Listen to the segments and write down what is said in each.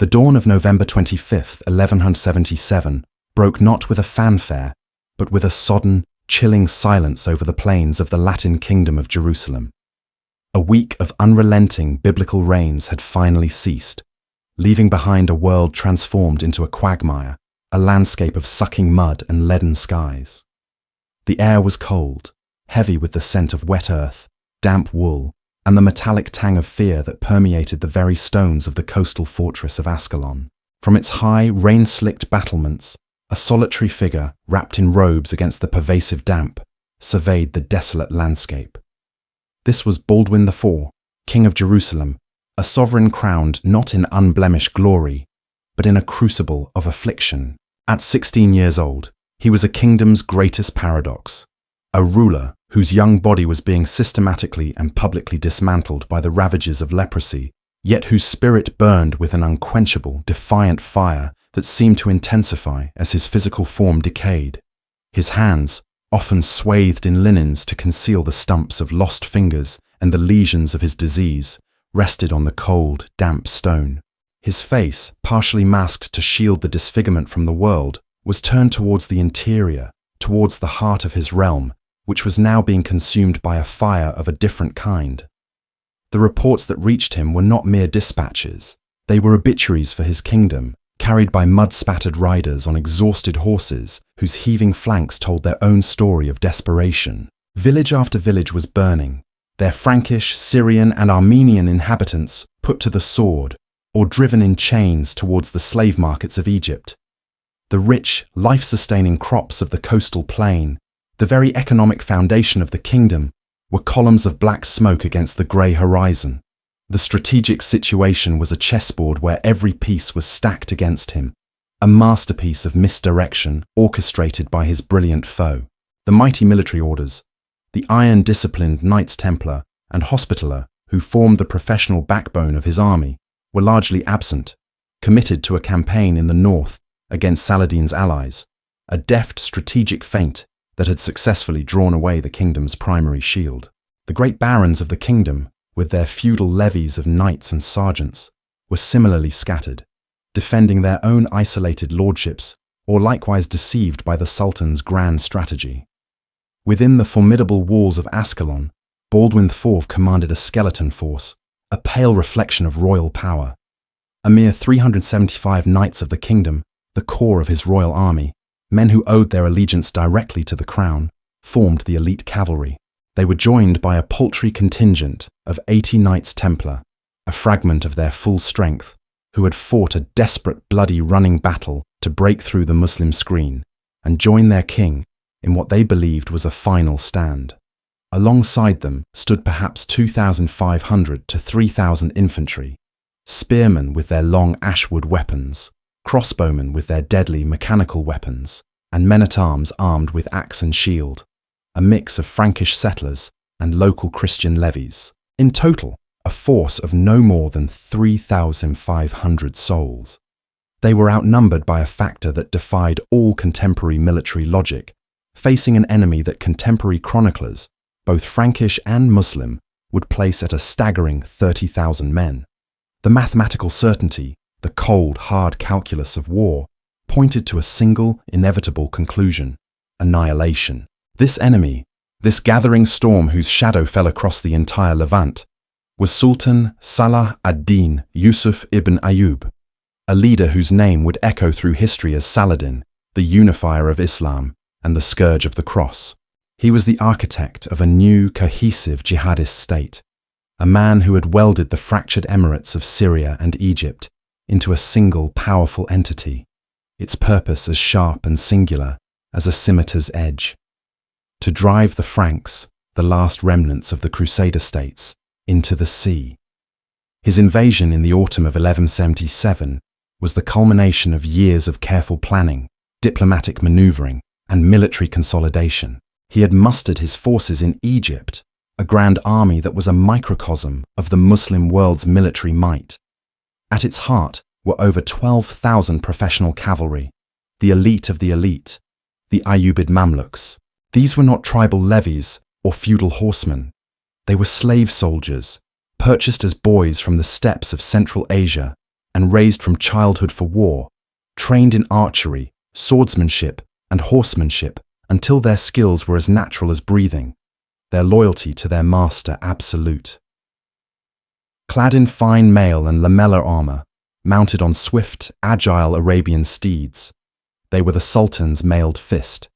The dawn of November 25th, 1177, broke not with a fanfare, but with a sodden, chilling silence over the plains of the Latin kingdom of Jerusalem. A week of unrelenting biblical rains had finally ceased, leaving behind a world transformed into a quagmire, a landscape of sucking mud and leaden skies. The air was cold, heavy with the scent of wet earth, damp wool, and the metallic tang of fear that permeated the very stones of the coastal fortress of Ascalon. From its high, rain-slicked battlements, a solitary figure, wrapped in robes against the pervasive damp, surveyed the desolate landscape. This was Baldwin IV, King of Jerusalem, a sovereign crowned not in unblemished glory, but in a crucible of affliction. At 16 years old, he was a kingdom's greatest paradox, a ruler whose young body was being systematically and publicly dismantled by the ravages of leprosy, yet whose spirit burned with an unquenchable, defiant fire that seemed to intensify as his physical form decayed. His hands, often swathed in linens to conceal the stumps of lost fingers and the lesions of his disease, rested on the cold, damp stone. His face, partially masked to shield the disfigurement from the world, was turned towards the interior, towards the heart of his realm, which was now being consumed by a fire of a different kind. The reports that reached him were not mere dispatches. They were obituaries for his kingdom, carried by mud-spattered riders on exhausted horses whose heaving flanks told their own story of desperation. Village after village was burning, their Frankish, Syrian, and Armenian inhabitants put to the sword or driven in chains towards the slave markets of Egypt. The rich, life-sustaining crops of the coastal plain, the very economic foundation of the kingdom, were columns of black smoke against the grey horizon. The strategic situation was a chessboard where every piece was stacked against him, a masterpiece of misdirection orchestrated by his brilliant foe. The mighty military orders, the iron-disciplined Knights Templar and Hospitaller who formed the professional backbone of his army, were largely absent, committed to a campaign in the north against Saladin's allies, a deft strategic feint that had successfully drawn away the kingdom's primary shield. The great barons of the kingdom, with their feudal levies of knights and sergeants, were similarly scattered, defending their own isolated lordships or likewise deceived by the Sultan's grand strategy. Within the formidable walls of Ascalon, Baldwin IV commanded a skeleton force, a pale reflection of royal power. A mere 375 knights of the kingdom, the core of his royal army, men who owed their allegiance directly to the crown, formed the elite cavalry. They were joined by a paltry contingent of 80 Knights Templar, a fragment of their full strength, who had fought a desperate, bloody running battle to break through the Muslim screen and join their king in what they believed was a final stand. Alongside them stood perhaps 2,500 to 3,000 infantry, spearmen with their long ashwood weapons, crossbowmen with their deadly mechanical weapons, and men-at-arms armed with axe and shield, a mix of Frankish settlers and local Christian levies. In total, a force of no more than 3,500 souls. They were outnumbered by a factor that defied all contemporary military logic, facing an enemy that contemporary chroniclers, both Frankish and Muslim, would place at a staggering 30,000 men. The mathematical certainty, the cold, hard calculus of war, pointed to a single, inevitable conclusion: annihilation. This enemy, this gathering storm whose shadow fell across the entire Levant, was Sultan Salah ad-Din Yusuf ibn Ayyub, a leader whose name would echo through history as Saladin, the unifier of Islam and the scourge of the cross. He was the architect of a new, cohesive jihadist state, a man who had welded the fractured emirates of Syria and Egypt into a single powerful entity, its purpose as sharp and singular as a scimitar's edge: to drive the Franks, the last remnants of the Crusader states, into the sea. His invasion in the autumn of 1177 was the culmination of years of careful planning, diplomatic maneuvering, and military consolidation. He had mustered his forces in Egypt, a grand army that was a microcosm of the Muslim world's military might. At its heart were over 12,000 professional cavalry, the elite of the elite, the Ayyubid Mamluks. These were not tribal levies or feudal horsemen. They were slave soldiers, purchased as boys from the steppes of Central Asia and raised from childhood for war, trained in archery, swordsmanship, and horsemanship until their skills were as natural as breathing, their loyalty to their master absolute. Clad in fine mail and lamellar armor, mounted on swift, agile Arabian steeds, they were the Sultan's mailed fist,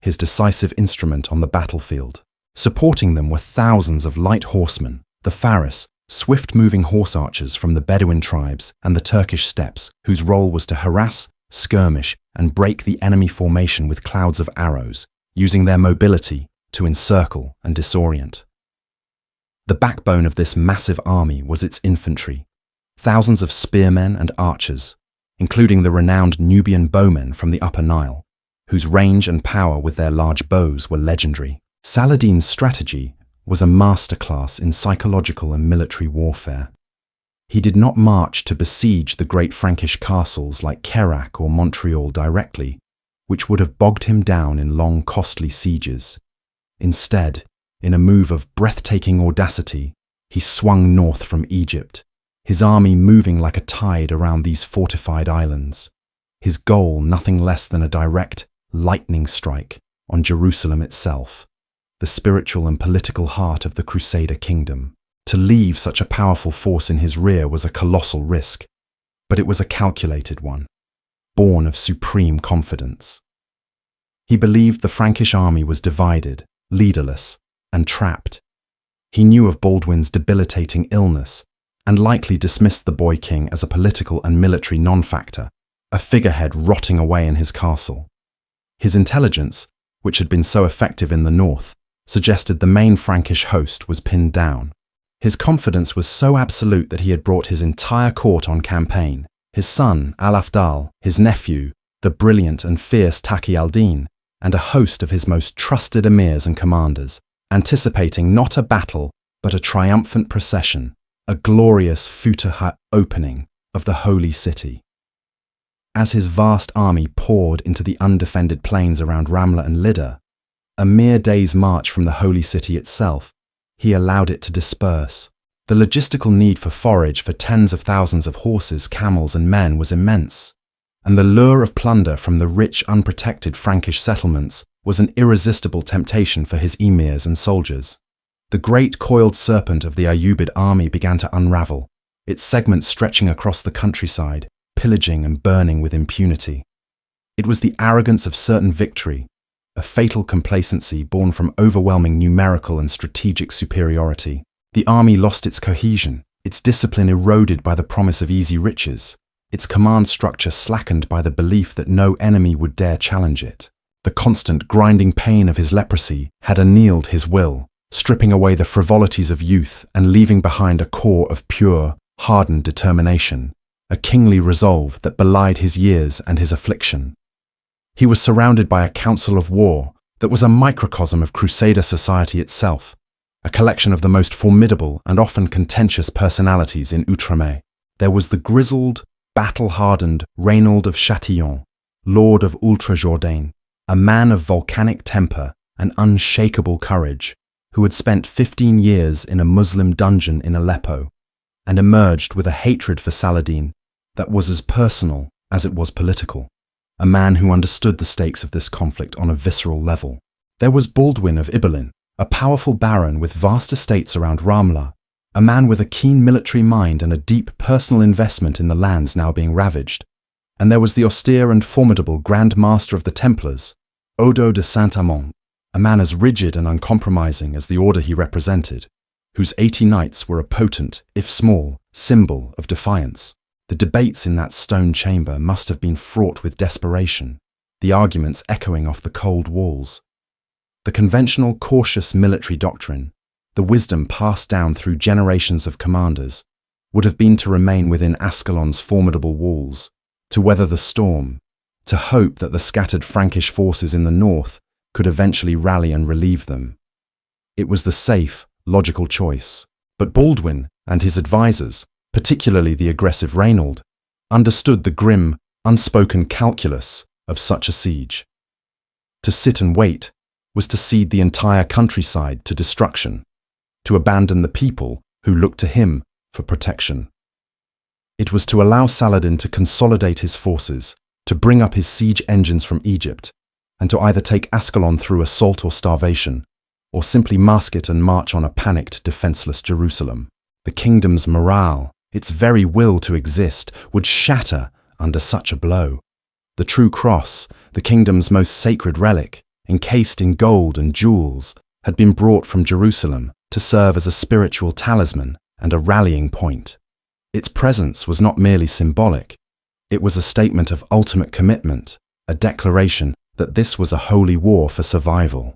his decisive instrument on the battlefield. Supporting them were thousands of light horsemen, the Faris, swift-moving horse archers from the Bedouin tribes and the Turkish steppes, whose role was to harass, skirmish, and break the enemy formation with clouds of arrows, using their mobility to encircle and disorient. The backbone of this massive army was its infantry, thousands of spearmen and archers, including the renowned Nubian bowmen from the Upper Nile, whose range and power with their large bows were legendary. Saladin's strategy was a masterclass in psychological and military warfare. He did not march to besiege the great Frankish castles like Kerak or Montreal directly, which would have bogged him down in long, costly sieges. Instead, in a move of breathtaking audacity, he swung north from Egypt, his army moving like a tide around these fortified islands, his goal nothing less than a direct, lightning strike on Jerusalem itself, the spiritual and political heart of the Crusader kingdom. To leave such a powerful force in his rear was a colossal risk, but it was a calculated one, born of supreme confidence. He believed the Frankish army was divided, leaderless, and trapped. He knew of Baldwin's debilitating illness and likely dismissed the boy king as a political and military non-factor, a figurehead rotting away in his castle. His intelligence, which had been so effective in the north, suggested the main Frankish host was pinned down. His confidence was so absolute that he had brought his entire court on campaign, his son, Al-Afdal, his nephew, the brilliant and fierce Taqi al-Din, and a host of his most trusted emirs and commanders, anticipating not a battle, but a triumphant procession, a glorious Futuhat opening of the holy city. As his vast army poured into the undefended plains around Ramla and Lydda, a mere day's march from the holy city itself, he allowed it to disperse. The logistical need for forage for tens of thousands of horses, camels, and men was immense, and the lure of plunder from the rich, unprotected Frankish settlements was an irresistible temptation for his emirs and soldiers. The great coiled serpent of the Ayyubid army began to unravel, its segments stretching across the countryside, pillaging and burning with impunity. It was the arrogance of certain victory, a fatal complacency born from overwhelming numerical and strategic superiority. The army lost its cohesion, its discipline eroded by the promise of easy riches, its command structure slackened by the belief that no enemy would dare challenge it. The constant grinding pain of his leprosy had annealed his will, stripping away the frivolities of youth and leaving behind a core of pure, hardened determination, a kingly resolve that belied his years and his affliction. He was surrounded by a council of war that was a microcosm of Crusader society itself, a collection of the most formidable and often contentious personalities in Outremer. There was the grizzled, battle-hardened Reynaud of Châtillon, Lord of Ultra-Jourdain, a man of volcanic temper and unshakable courage, who had spent 15 years in a Muslim dungeon in Aleppo and emerged with a hatred for Saladin that was as personal as it was political. A man who understood the stakes of this conflict on a visceral level. There was Baldwin of Ibelin, a powerful baron with vast estates around Ramla, a man with a keen military mind and a deep personal investment in the lands now being ravaged. And there was the austere and formidable Grand Master of the Templars, Odo de Saint-Amand, a man as rigid and uncompromising as the order he represented, whose 80 knights were a potent, if small, symbol of defiance. The debates in that stone chamber must have been fraught with desperation, the arguments echoing off the cold walls. The conventional, cautious military doctrine, the wisdom passed down through generations of commanders, would have been to remain within Ascalon's formidable walls, to weather the storm, to hope that the scattered Frankish forces in the north could eventually rally and relieve them. It was the safe, logical choice. But Baldwin and his advisors, particularly the aggressive Reynaud, understood the grim, unspoken calculus of such a siege. To sit and wait was to cede the entire countryside to destruction, to abandon the people who looked to him for protection. It was to allow Saladin to consolidate his forces, to bring up his siege engines from Egypt, and to either take Ascalon through assault or starvation, or simply mask it and march on a panicked, defenseless Jerusalem. The kingdom's morale, its very will to exist, would shatter under such a blow. The true cross, the kingdom's most sacred relic, encased in gold and jewels, had been brought from Jerusalem to serve as a spiritual talisman and a rallying point. Its presence was not merely symbolic. It was a statement of ultimate commitment, a declaration that this was a holy war for survival.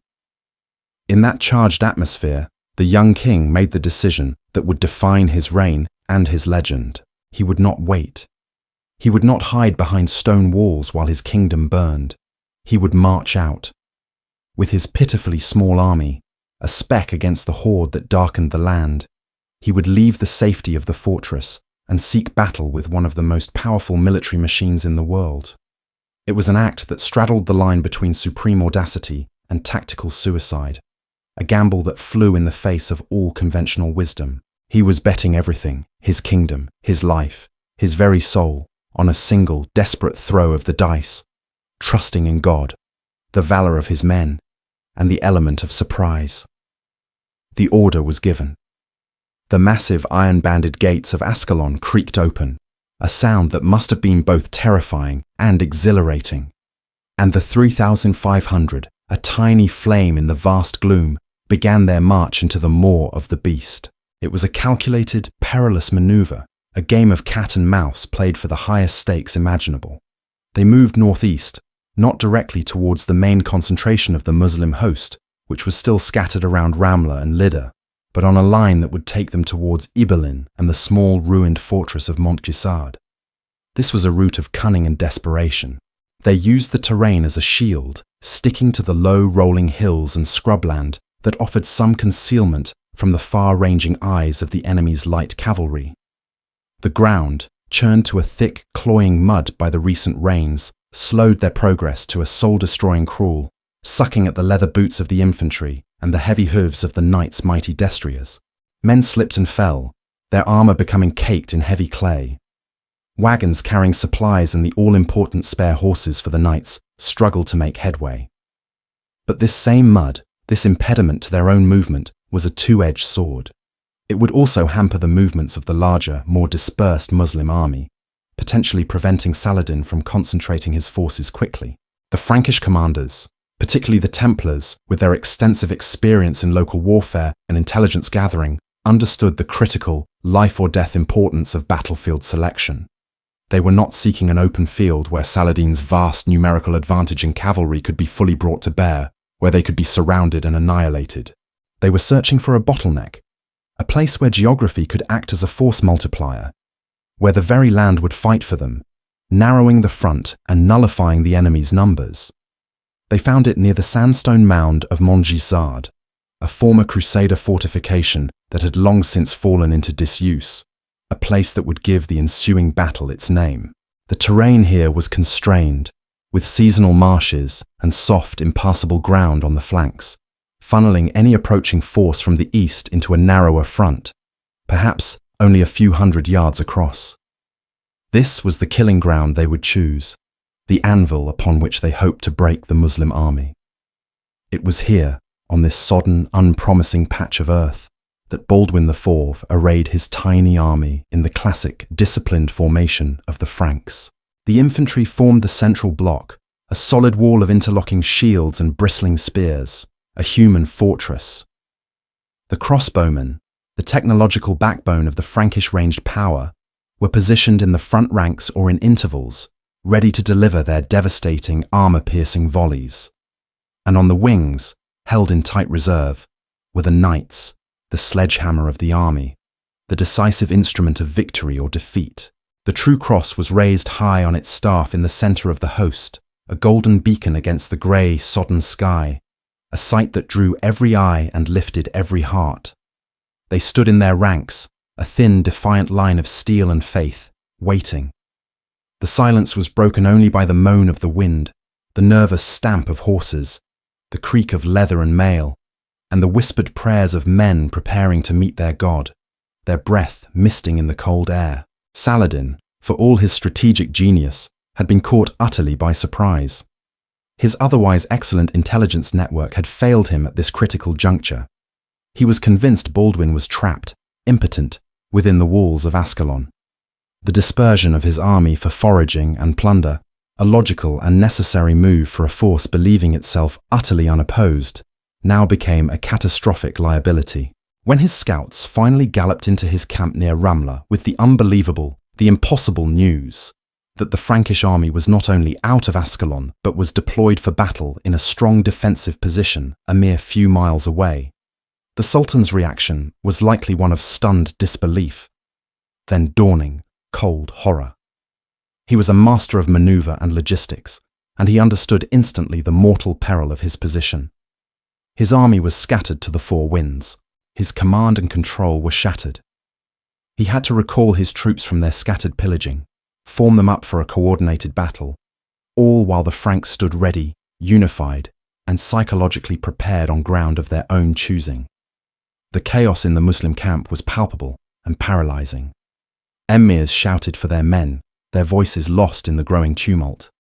In that charged atmosphere, the young king made the decision that would define his reign and his legend. He would not wait. He would not hide behind stone walls while his kingdom burned. He would march out. With his pitifully small army, a speck against the horde that darkened the land, he would leave the safety of the fortress and seek battle with one of the most powerful military machines in the world. It was an act that straddled the line between supreme audacity and tactical suicide, a gamble that flew in the face of all conventional wisdom. He was betting everything, his kingdom, his life, his very soul, on a single, desperate throw of the dice, trusting in God, the valor of his men, and the element of surprise. The order was given. The massive iron-banded gates of Ascalon creaked open, a sound that must have been both terrifying and exhilarating. And the 3,500, a tiny flame in the vast gloom, began their march into the maw of the beast. It was a calculated, perilous maneuver, a game of cat and mouse played for the highest stakes imaginable. They moved northeast, not directly towards the main concentration of the Muslim host, which was still scattered around Ramla and Lydda, but on a line that would take them towards Ibelin and the small ruined fortress of Montgisard. This was a route of cunning and desperation. They used the terrain as a shield, sticking to the low rolling hills and scrubland that offered some concealment from the far-ranging eyes of the enemy's light cavalry. The ground, churned to a thick, cloying mud by the recent rains, slowed their progress to a soul-destroying crawl, sucking at the leather boots of the infantry and the heavy hooves of the knights' mighty destriers. Men slipped and fell, their armor becoming caked in heavy clay. Wagons carrying supplies and the all-important spare horses for the knights struggled to make headway. But this same mud, this impediment to their own movement, was a two-edged sword. It would also hamper the movements of the larger, more dispersed Muslim army, potentially preventing Saladin from concentrating his forces quickly. The Frankish commanders, particularly the Templars, with their extensive experience in local warfare and intelligence gathering, understood the critical, life-or-death importance of battlefield selection. They were not seeking an open field where Saladin's vast numerical advantage in cavalry could be fully brought to bear, where they could be surrounded and annihilated. They were searching for a bottleneck, a place where geography could act as a force multiplier, where the very land would fight for them, narrowing the front and nullifying the enemy's numbers. They found it near the sandstone mound of Montgisard, a former Crusader fortification that had long since fallen into disuse, a place that would give the ensuing battle its name. The terrain here was constrained, with seasonal marshes and soft, impassable ground on the flanks, funneling any approaching force from the east into a narrower front, perhaps only a few hundred yards across. This was the killing ground they would choose, the anvil upon which they hoped to break the Muslim army. It was here, on this sodden, unpromising patch of earth, that Baldwin IV arrayed his tiny army in the classic, disciplined formation of the Franks. The infantry formed the central block, a solid wall of interlocking shields and bristling spears, a human fortress. The crossbowmen, the technological backbone of the Frankish ranged power, were positioned in the front ranks or in intervals, ready to deliver their devastating, armor-piercing volleys. And on the wings, held in tight reserve, were the knights, the sledgehammer of the army, the decisive instrument of victory or defeat. The true cross was raised high on its staff in the center of the host, a golden beacon against the grey, sodden sky, a sight that drew every eye and lifted every heart. They stood in their ranks, a thin, defiant line of steel and faith, waiting. The silence was broken only by the moan of the wind, the nervous stamp of horses, the creak of leather and mail, and the whispered prayers of men preparing to meet their God, their breath misting in the cold air. Saladin, for all his strategic genius, had been caught utterly by surprise. His otherwise excellent intelligence network had failed him at this critical juncture. He was convinced Baldwin was trapped, impotent, within the walls of Ascalon. The dispersion of his army for foraging and plunder, a logical and necessary move for a force believing itself utterly unopposed, now became a catastrophic liability. When his scouts finally galloped into his camp near Ramla with the unbelievable, the impossible news that the Frankish army was not only out of Ascalon but was deployed for battle in a strong defensive position a mere few miles away, the Sultan's reaction was likely one of stunned disbelief, then dawning, cold horror. He was a master of maneuver and logistics, and he understood instantly the mortal peril of his position. His army was scattered to the four winds. His command and control were shattered. He had to recall his troops from their scattered pillaging, form them up for a coordinated battle, all while the Franks stood ready, unified, and psychologically prepared on ground of their own choosing. The chaos in the Muslim camp was palpable and paralyzing. Emirs shouted for their men, their voices lost in the growing tumult.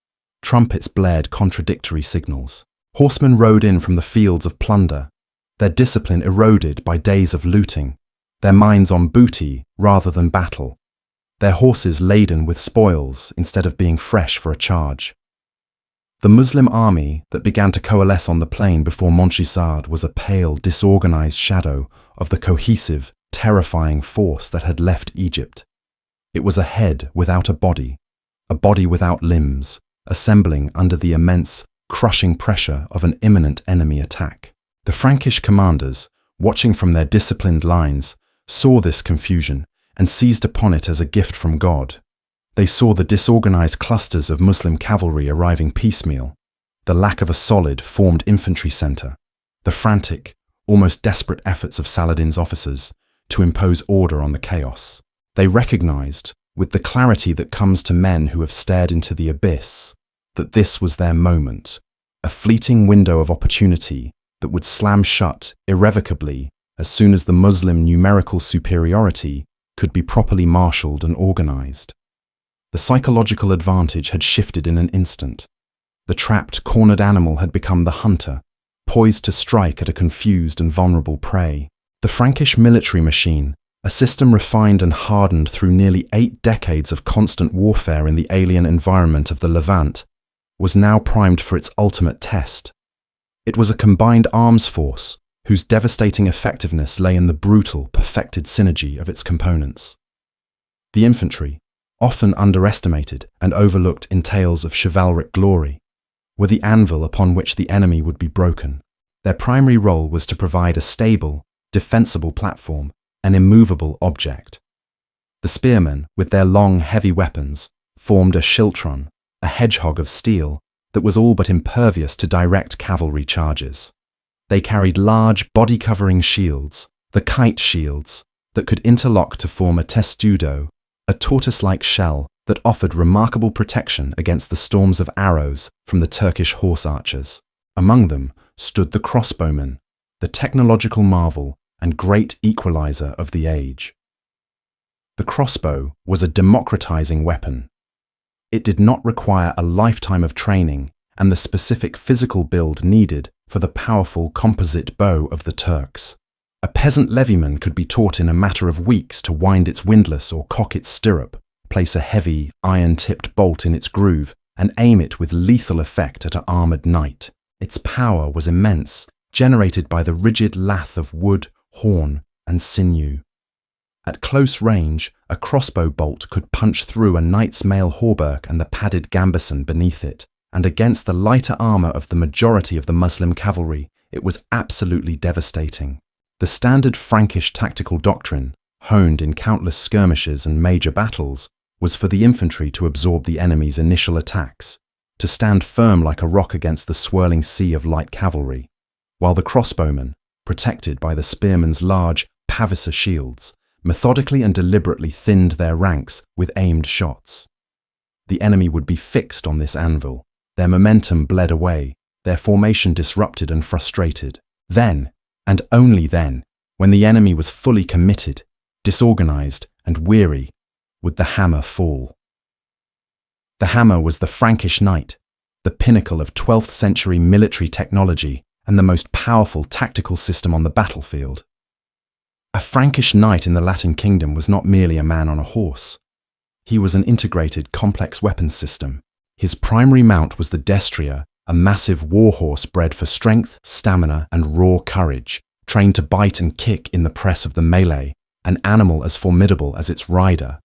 Trumpets blared contradictory signals. Horsemen rode in from the fields of plunder, their discipline eroded by days of looting, their minds on booty rather than battle, their horses laden with spoils instead of being fresh for a charge. The Muslim army that began to coalesce on the plain before Montgisard was a pale, disorganized shadow of the cohesive, terrifying force that had left Egypt. It was a head without a body without limbs, assembling under the immense, crushing pressure of an imminent enemy attack. The Frankish commanders, watching from their disciplined lines, saw this confusion and seized upon it as a gift from God. They saw the disorganized clusters of Muslim cavalry arriving piecemeal, the lack of a solid, formed infantry center, the frantic, almost desperate efforts of Saladin's officers to impose order on the chaos. They recognized, with the clarity that comes to men who have stared into the abyss, that this was their moment, a fleeting window of opportunity that would slam shut irrevocably as soon as the Muslim numerical superiority could be properly marshaled and organized. The psychological advantage had shifted in an instant. The trapped, cornered animal had become the hunter, poised to strike at a confused and vulnerable prey. The Frankish military machine, a system refined and hardened through nearly 8 decades of constant warfare in the alien environment of the Levant, was now primed for its ultimate test. It was a combined arms force whose devastating effectiveness lay in the brutal, perfected synergy of its components. The infantry, often underestimated and overlooked in tales of chivalric glory, were the anvil upon which the enemy would be broken. Their primary role was to provide a stable, defensible platform, an immovable object. The spearmen, with their long, heavy weapons, formed a schiltron, a hedgehog of steel that was all but impervious to direct cavalry charges. They carried large, body-covering shields, the kite shields, that could interlock to form a testudo, a tortoise-like shell that offered remarkable protection against the storms of arrows from the Turkish horse archers. Among them stood the crossbowman, the technological marvel and great equalizer of the age. The crossbow was a democratizing weapon. It did not require a lifetime of training and the specific physical build needed for the powerful composite bow of the Turks. A peasant levyman could be taught in a matter of weeks to wind its windlass or cock its stirrup, place a heavy, iron-tipped bolt in its groove, and aim it with lethal effect at an armoured knight. Its power was immense, generated by the rigid lath of wood, horn, and sinew. At close range, a crossbow bolt could punch through a knight's mail hauberk and the padded gambeson beneath it, and against the lighter armour of the majority of the Muslim cavalry, it was absolutely devastating. The standard Frankish tactical doctrine, honed in countless skirmishes and major battles, was for the infantry to absorb the enemy's initial attacks, to stand firm like a rock against the swirling sea of light cavalry, while the crossbowmen, protected by the spearmen's large pavisser shields, methodically and deliberately thinned their ranks with aimed shots. The enemy would be fixed on this anvil, their momentum bled away, their formation disrupted and frustrated. Then, and only then, when the enemy was fully committed, disorganized and weary, would the hammer fall. The hammer was the Frankish knight, the pinnacle of 12th century military technology and the most powerful tactical system on the battlefield. A Frankish knight in the Latin kingdom was not merely a man on a horse. He was an integrated, complex weapons system. His primary mount was the destrier, a massive warhorse bred for strength, stamina, and raw courage, trained to bite and kick in the press of the melee, an animal as formidable as its rider.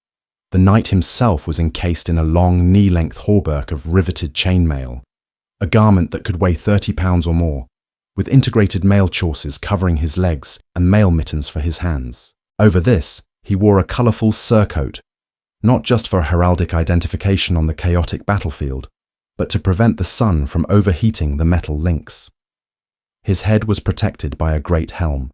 The knight himself was encased in a long, knee-length hauberk of riveted chainmail, a garment that could weigh 30 pounds or more, with integrated mail chausses covering his legs and mail mittens for his hands. Over this, he wore a colourful surcoat, not just for heraldic identification on the chaotic battlefield, but to prevent the sun from overheating the metal links. His head was protected by a great helm,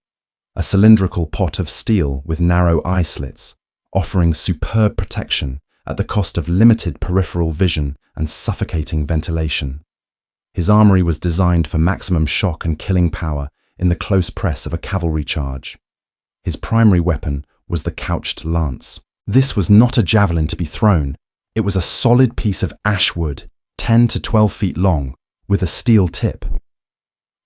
a cylindrical pot of steel with narrow eye slits, offering superb protection at the cost of limited peripheral vision and suffocating ventilation. His armory was designed for maximum shock and killing power in the close press of a cavalry charge. His primary weapon was the couched lance. This was not a javelin to be thrown. It was a solid piece of ash wood, 10 to 12 feet long, with a steel tip.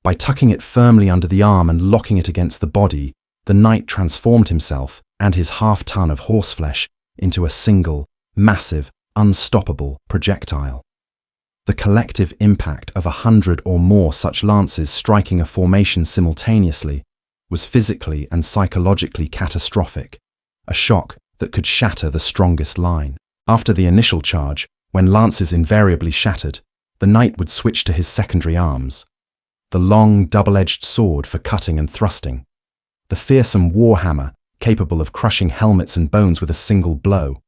By tucking it firmly under the arm and locking it against the body, the knight transformed himself and his half-ton of horseflesh into a single, massive, unstoppable projectile. The collective impact of 100 or more such lances striking a formation simultaneously was physically and psychologically catastrophic, a shock that could shatter the strongest line. After the initial charge, when lances invariably shattered, the knight would switch to his secondary arms, the long, double-edged sword for cutting and thrusting, the fearsome warhammer capable of crushing helmets and bones with a single blow,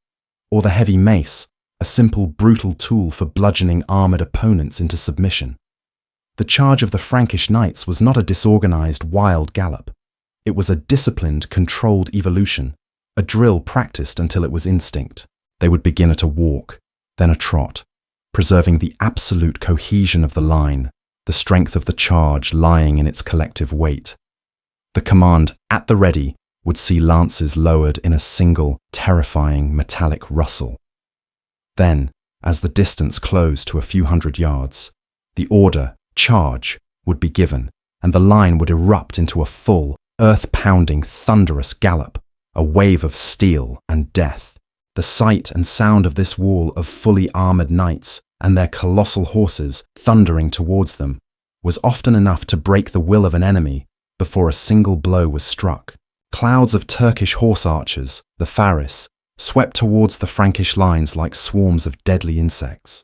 or the heavy mace, a simple, brutal tool for bludgeoning armoured opponents into submission. The charge of the Frankish knights was not a disorganized, wild gallop. It was a disciplined, controlled evolution, a drill practiced until it was instinct. They would begin at a walk, then a trot, preserving the absolute cohesion of the line, the strength of the charge lying in its collective weight. The command, "at the ready," would see lances lowered in a single, terrifying metallic rustle. Then, as the distance closed to a few hundred yards, the order, "charge," would be given, and the line would erupt into a full, earth-pounding, thunderous gallop, a wave of steel and death. The sight and sound of this wall of fully armoured knights and their colossal horses thundering towards them was often enough to break the will of an enemy before a single blow was struck. Clouds of Turkish horse archers, the Faris, swept towards the Frankish lines like swarms of deadly insects.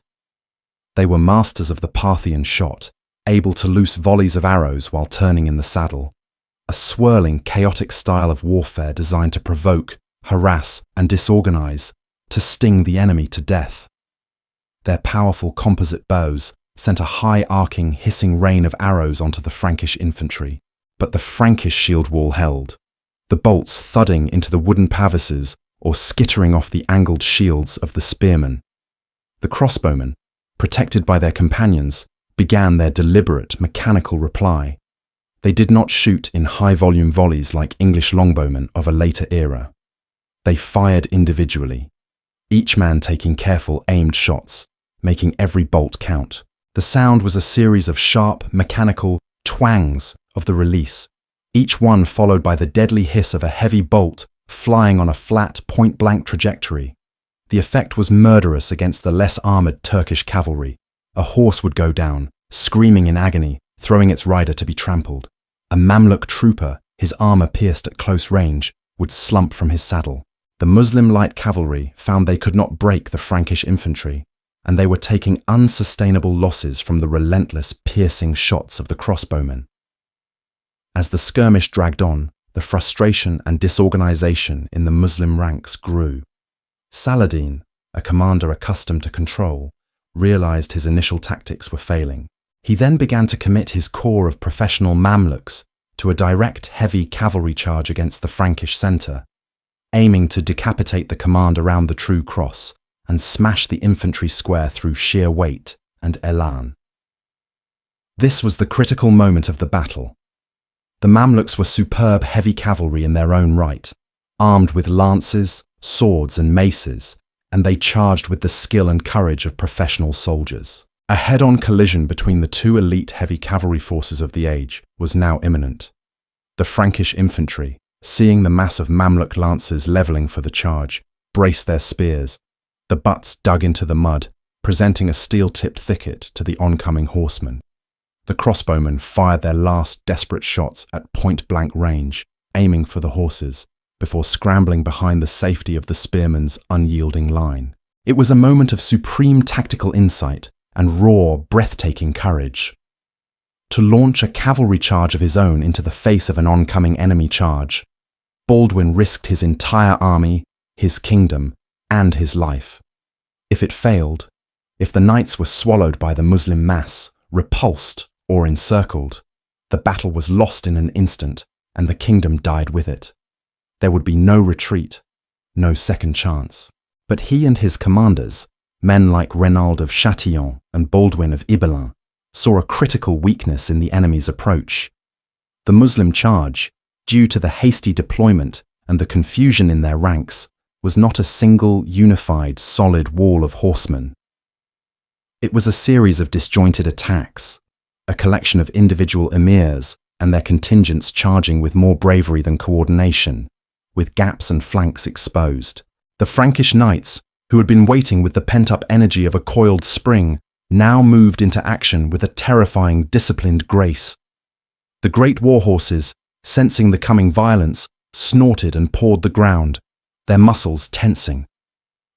They were masters of the Parthian shot, able to loose volleys of arrows while turning in the saddle, a swirling, chaotic style of warfare designed to provoke, harass, and disorganize, to sting the enemy to death. Their powerful composite bows sent a high-arcing, hissing rain of arrows onto the Frankish infantry, but the Frankish shield wall held, the bolts thudding into the wooden pavises or skittering off the angled shields of the spearmen. The crossbowmen, protected by their companions, began their deliberate, mechanical reply. They did not shoot in high-volume volleys like English longbowmen of a later era. They fired individually, each man taking careful, aimed shots, making every bolt count. The sound was a series of sharp, mechanical twangs of the release, each one followed by the deadly hiss of a heavy bolt flying on a flat, point-blank trajectory. The effect was murderous against the less armoured Turkish cavalry. A horse would go down, screaming in agony, throwing its rider to be trampled. A Mamluk trooper, his armour pierced at close range, would slump from his saddle. The Muslim light cavalry found they could not break the Frankish infantry, and they were taking unsustainable losses from the relentless, piercing shots of the crossbowmen. As the skirmish dragged on, the frustration and disorganization in the Muslim ranks grew. Saladin, a commander accustomed to control, realized his initial tactics were failing. He then began to commit his corps of professional Mamluks to a direct heavy cavalry charge against the Frankish centre, aiming to decapitate the command around the true cross and smash the infantry square through sheer weight and elan. This was the critical moment of the battle. The Mamluks were superb heavy cavalry in their own right, armed with lances, swords and maces, and they charged with the skill and courage of professional soldiers. A head-on collision between the two elite heavy cavalry forces of the age was now imminent. The Frankish infantry, seeing the mass of Mamluk lancers levelling for the charge, braced their spears, the butts dug into the mud, presenting a steel-tipped thicket to the oncoming horsemen. The crossbowmen fired their last desperate shots at point-blank range, aiming for the horses, before scrambling behind the safety of the spearmen's unyielding line. It was a moment of supreme tactical insight and raw, breathtaking courage. To launch a cavalry charge of his own into the face of an oncoming enemy charge, Baldwin risked his entire army, his kingdom, and his life. If it failed, if the knights were swallowed by the Muslim mass, repulsed or encircled, the battle was lost in an instant, and the kingdom died with it. There would be no retreat, no second chance. But he and his commanders, men like Reynald of Châtillon and Baldwin of Ibelin, saw a critical weakness in the enemy's approach. The Muslim charge, due to the hasty deployment and the confusion in their ranks, was not a single, unified, solid wall of horsemen. It was a series of disjointed attacks, a collection of individual emirs and their contingents charging with more bravery than coordination, with gaps and flanks exposed. The Frankish knights, who had been waiting with the pent-up energy of a coiled spring, now moved into action with a terrifying, disciplined grace. The great war horses, sensing the coming violence, snorted and pawed the ground, their muscles tensing.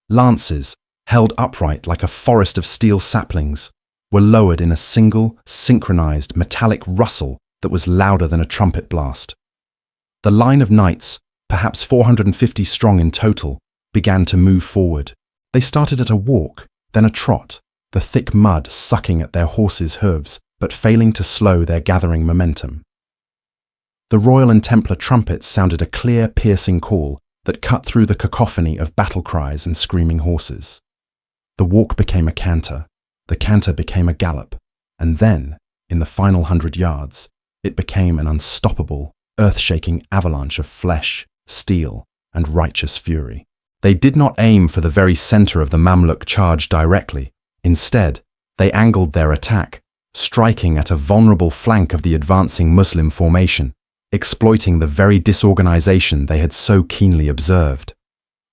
Lances, held upright like a forest of steel saplings, were lowered in a single, synchronized, metallic rustle that was louder than a trumpet blast. The line of knights, perhaps 450 strong in total, began to move forward. They started at a walk, then a trot, the thick mud sucking at their horses' hooves, but failing to slow their gathering momentum. The royal and Templar trumpets sounded a clear, piercing call that cut through the cacophony of battle cries and screaming horses. The walk became a canter, the canter became a gallop, and then, in the final 100 yards, it became an unstoppable, earth-shaking avalanche of flesh, steel, and righteous fury. They did not aim for the very center of the Mamluk charge directly. Instead, they angled their attack, striking at a vulnerable flank of the advancing Muslim formation, exploiting the very disorganization they had so keenly observed.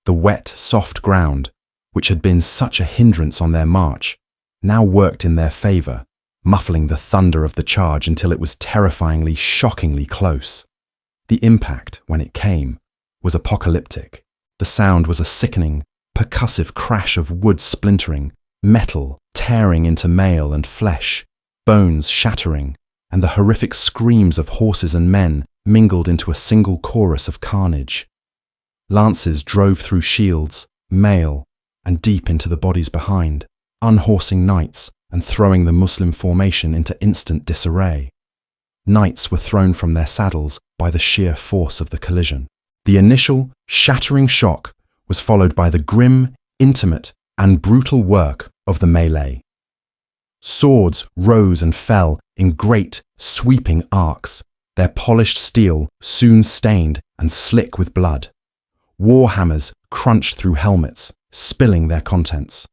The wet, soft ground, which had been such a hindrance on their march, now worked in their favor, muffling the thunder of the charge until it was terrifyingly, shockingly close. The impact, when it came, was apocalyptic. The sound was a sickening, percussive crash of wood splintering, metal tearing into mail and flesh, bones shattering, and the horrific screams of horses and men mingled into a single chorus of carnage. Lances drove through shields, mail, and deep into the bodies behind, unhorsing knights and throwing the Muslim formation into instant disarray. Knights were thrown from their saddles by the sheer force of the collision. The initial, shattering shock was followed by the grim, intimate, and brutal work of the melee. Swords rose and fell in great, sweeping arcs, their polished steel soon stained and slick with blood. War hammers crunched through helmets, spilling their contents.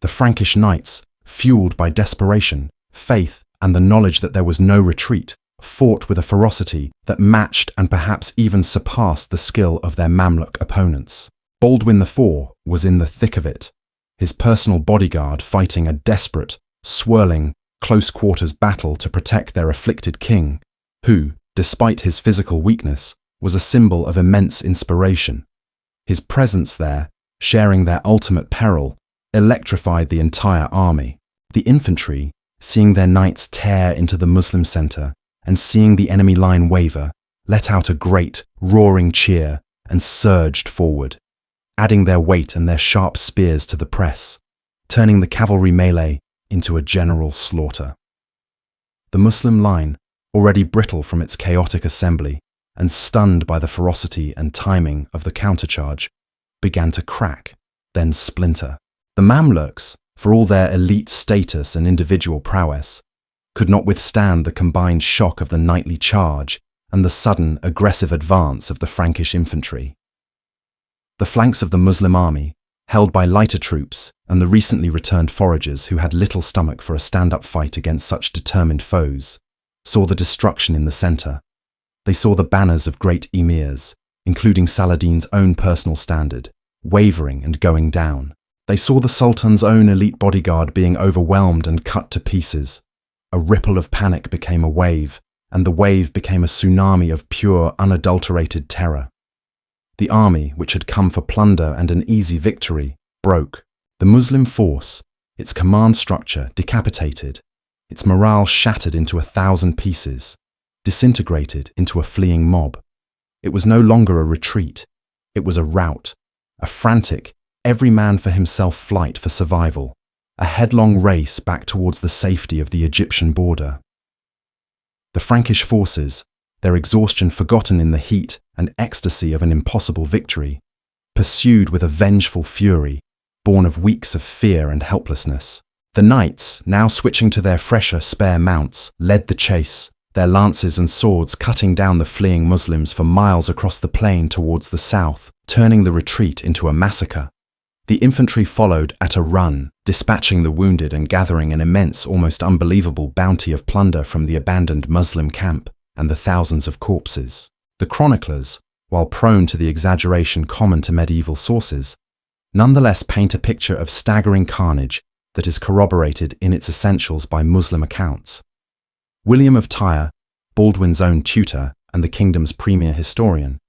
The Frankish knights, fueled by desperation, faith, and the knowledge that there was no retreat, fought with a ferocity that matched and perhaps even surpassed the skill of their Mamluk opponents. Baldwin IV was in the thick of it, his personal bodyguard fighting a desperate, swirling, close-quarters battle to protect their afflicted king, who, despite his physical weakness, was a symbol of immense inspiration. His presence there, sharing their ultimate peril, electrified the entire army. The infantry, seeing their knights tear into the Muslim center and seeing the enemy line waver, let out a great, roaring cheer and surged forward, adding their weight and their sharp spears to the press, turning the cavalry melee into a general slaughter. The Muslim line, already brittle from its chaotic assembly and stunned by the ferocity and timing of the countercharge, began to crack, then splinter. The Mamluks, for all their elite status and individual prowess, could not withstand the combined shock of the knightly charge and the sudden, aggressive advance of the Frankish infantry. The flanks of the Muslim army, held by lighter troops and the recently returned foragers who had little stomach for a stand-up fight against such determined foes, saw the destruction in the center. They saw the banners of great emirs, including Saladin's own personal standard, wavering and going down. They saw the Sultan's own elite bodyguard being overwhelmed and cut to pieces. A ripple of panic became a wave, and the wave became a tsunami of pure, unadulterated terror. The army, which had come for plunder and an easy victory, broke. The Muslim force, its command structure decapitated, its morale shattered into 1,000 pieces, disintegrated into a fleeing mob. It was no longer a retreat. It was a rout, a frantic, every man for himself flight for survival, a headlong race back towards the safety of the Egyptian border. The Frankish forces, their exhaustion forgotten in the heat and ecstasy of an impossible victory, pursued with a vengeful fury, born of weeks of fear and helplessness. The knights, now switching to their fresher, spare mounts, led the chase, their lances and swords cutting down the fleeing Muslims for miles across the plain towards the south, turning the retreat into a massacre. The infantry followed at a run, dispatching the wounded and gathering an immense, almost unbelievable bounty of plunder from the abandoned Muslim camp and the thousands of corpses. The chroniclers, while prone to the exaggeration common to medieval sources, nonetheless paint a picture of staggering carnage that is corroborated in its essentials by Muslim accounts. William of Tyre, Baldwin's own tutor and the kingdom's premier historian,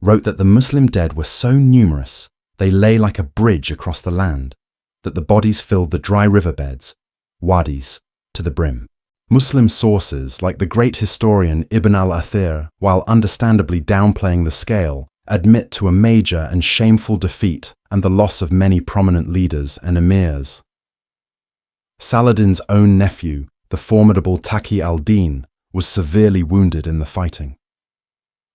wrote that the Muslim dead were so numerous they lay like a bridge across the land, that the bodies filled the dry riverbeds, wadis, to the brim. Muslim sources, like the great historian Ibn al-Athir, while understandably downplaying the scale, admit to a major and shameful defeat and the loss of many prominent leaders and emirs. Saladin's own nephew, the formidable Taqi al-Din, was severely wounded in the fighting.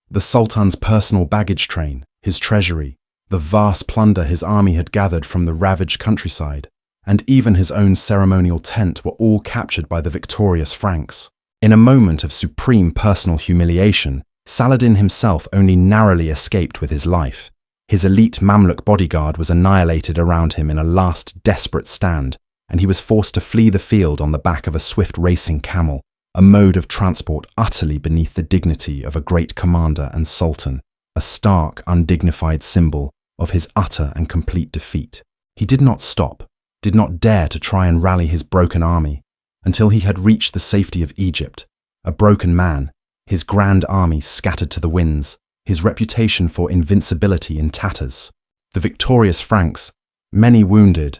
The Sultan's personal baggage train, his treasury, the vast plunder his army had gathered from the ravaged countryside, and even his own ceremonial tent were all captured by the victorious Franks. In a moment of supreme personal humiliation, Saladin himself only narrowly escaped with his life. His elite Mamluk bodyguard was annihilated around him in a last desperate stand, and he was forced to flee the field on the back of a swift racing camel, a mode of transport utterly beneath the dignity of a great commander and sultan, a stark, undignified symbol of his utter and complete defeat. He did not stop, did not dare to try and rally his broken army, until he had reached the safety of Egypt, a broken man, his grand army scattered to the winds, his reputation for invincibility in tatters. The victorious Franks, many wounded,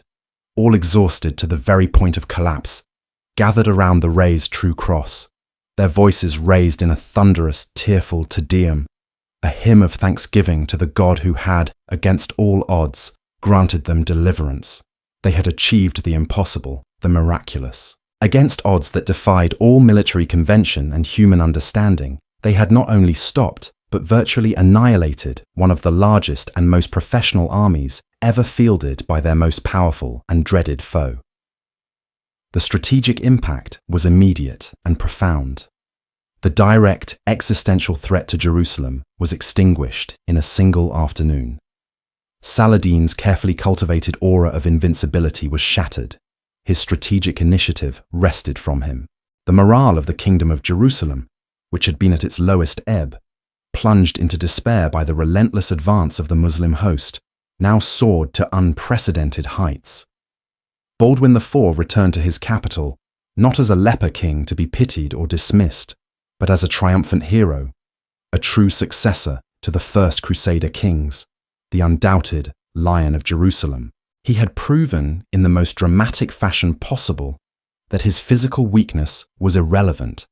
all exhausted to the very point of collapse, gathered around the raised true cross, their voices raised in a thunderous, tearful Te Deum, a hymn of thanksgiving to the God who had, against all odds, granted them deliverance. They had achieved the impossible, the miraculous. Against odds that defied all military convention and human understanding, they had not only stopped, but virtually annihilated one of the largest and most professional armies ever fielded by their most powerful and dreaded foe. The strategic impact was immediate and profound. The direct existential threat to Jerusalem was extinguished in a single afternoon. Saladin's carefully cultivated aura of invincibility was shattered. His strategic initiative wrested from him. The morale of the Kingdom of Jerusalem, which had been at its lowest ebb, plunged into despair by the relentless advance of the Muslim host, now soared to unprecedented heights. Baldwin IV returned to his capital, not as a leper king to be pitied or dismissed, but as a triumphant hero, a true successor to the first Crusader kings, the undoubted Lion of Jerusalem. He had proven in the most dramatic fashion possible that his physical weakness was irrelevant.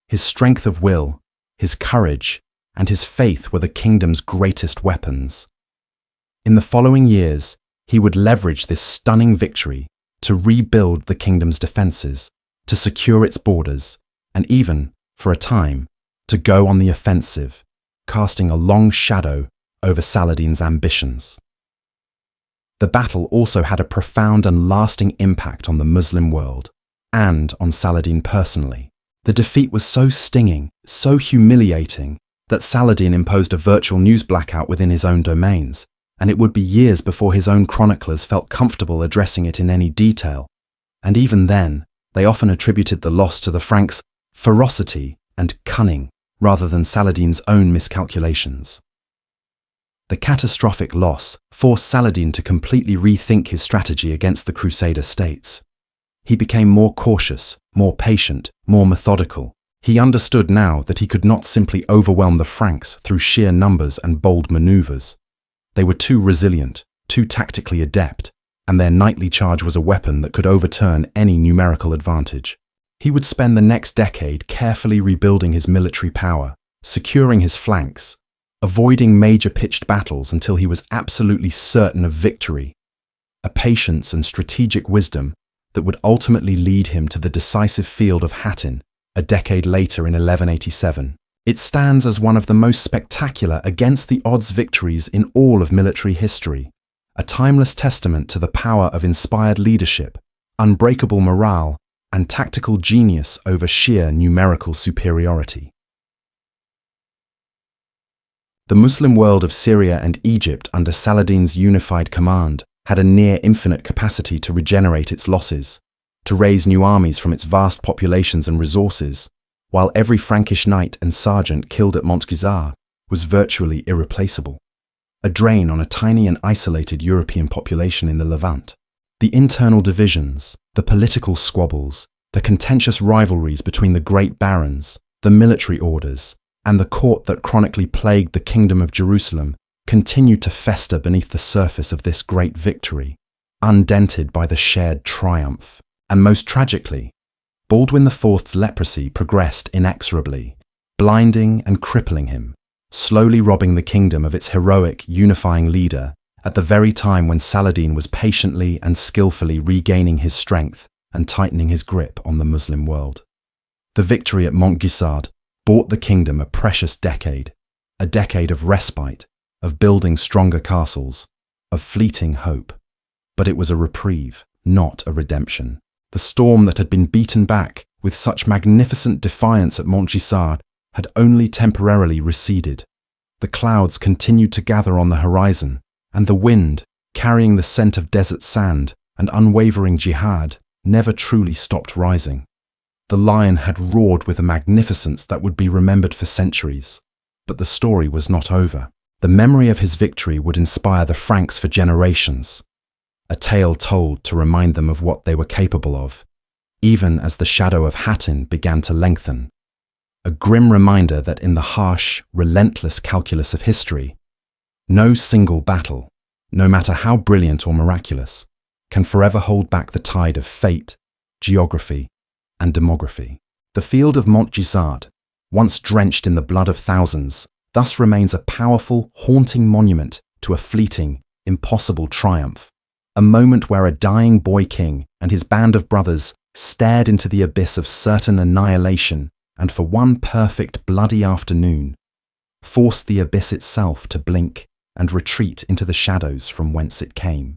His strength of will, his courage, and his faith were the kingdom's greatest weapons. In the following years, he would leverage this stunning victory to rebuild the kingdom's defenses, to secure its borders, and even, for a time, to go on the offensive, casting a long shadow over Saladin's ambitions. The battle also had a profound and lasting impact on the Muslim world, and on Saladin personally. The defeat was so stinging, so humiliating, that Saladin imposed a virtual news blackout within his own domains, and it would be years before his own chroniclers felt comfortable addressing it in any detail, and even then, they often attributed the loss to the Franks' ferocity and cunning rather than Saladin's own miscalculations. The catastrophic loss forced Saladin to completely rethink his strategy against the Crusader states. He became more cautious, more patient, more methodical. He understood now that he could not simply overwhelm the Franks through sheer numbers and bold maneuvers. They were too resilient, too tactically adept, and their nightly charge was a weapon that could overturn any numerical advantage. He would spend the next decade carefully rebuilding his military power, securing his flanks, avoiding major pitched battles until he was absolutely certain of victory, a patience and strategic wisdom that would ultimately lead him to the decisive field of Hattin a decade later in 1187. It stands as one of the most spectacular against-the-odds victories in all of military history, a timeless testament to the power of inspired leadership, unbreakable morale, and tactical genius over sheer numerical superiority. The Muslim world of Syria and Egypt under Saladin's unified command had a near-infinite capacity to regenerate its losses, to raise new armies from its vast populations and resources, while every Frankish knight and sergeant killed at Montgisard was virtually irreplaceable, a drain on a tiny and isolated European population in the Levant. The internal divisions, the political squabbles, the contentious rivalries between the great barons, the military orders, and the court that chronically plagued the Kingdom of Jerusalem continued to fester beneath the surface of this great victory, undented by the shared triumph. And most tragically, Baldwin IV's leprosy progressed inexorably, blinding and crippling him, slowly robbing the kingdom of its heroic, unifying leader at the very time when Saladin was patiently and skillfully regaining his strength and tightening his grip on the Muslim world. The victory at Montgisard bought the kingdom a precious decade, a decade of respite, of building stronger castles, of fleeting hope. But it was a reprieve, not a redemption. The storm that had been beaten back with such magnificent defiance at Montgisard had only temporarily receded. The clouds continued to gather on the horizon, and the wind, carrying the scent of desert sand and unwavering jihad, never truly stopped rising. The lion had roared with a magnificence that would be remembered for centuries. But the story was not over. The memory of his victory would inspire the Franks for generations, a tale told to remind them of what they were capable of, even as the shadow of Hattin began to lengthen. A grim reminder that in the harsh, relentless calculus of history, no single battle, no matter how brilliant or miraculous, can forever hold back the tide of fate, geography, and demography. The field of Montgisard, once drenched in the blood of thousands, thus remains a powerful, haunting monument to a fleeting, impossible triumph, a moment where a dying boy king and his band of brothers stared into the abyss of certain annihilation and for one perfect bloody afternoon, forced the abyss itself to blink and retreat into the shadows from whence it came.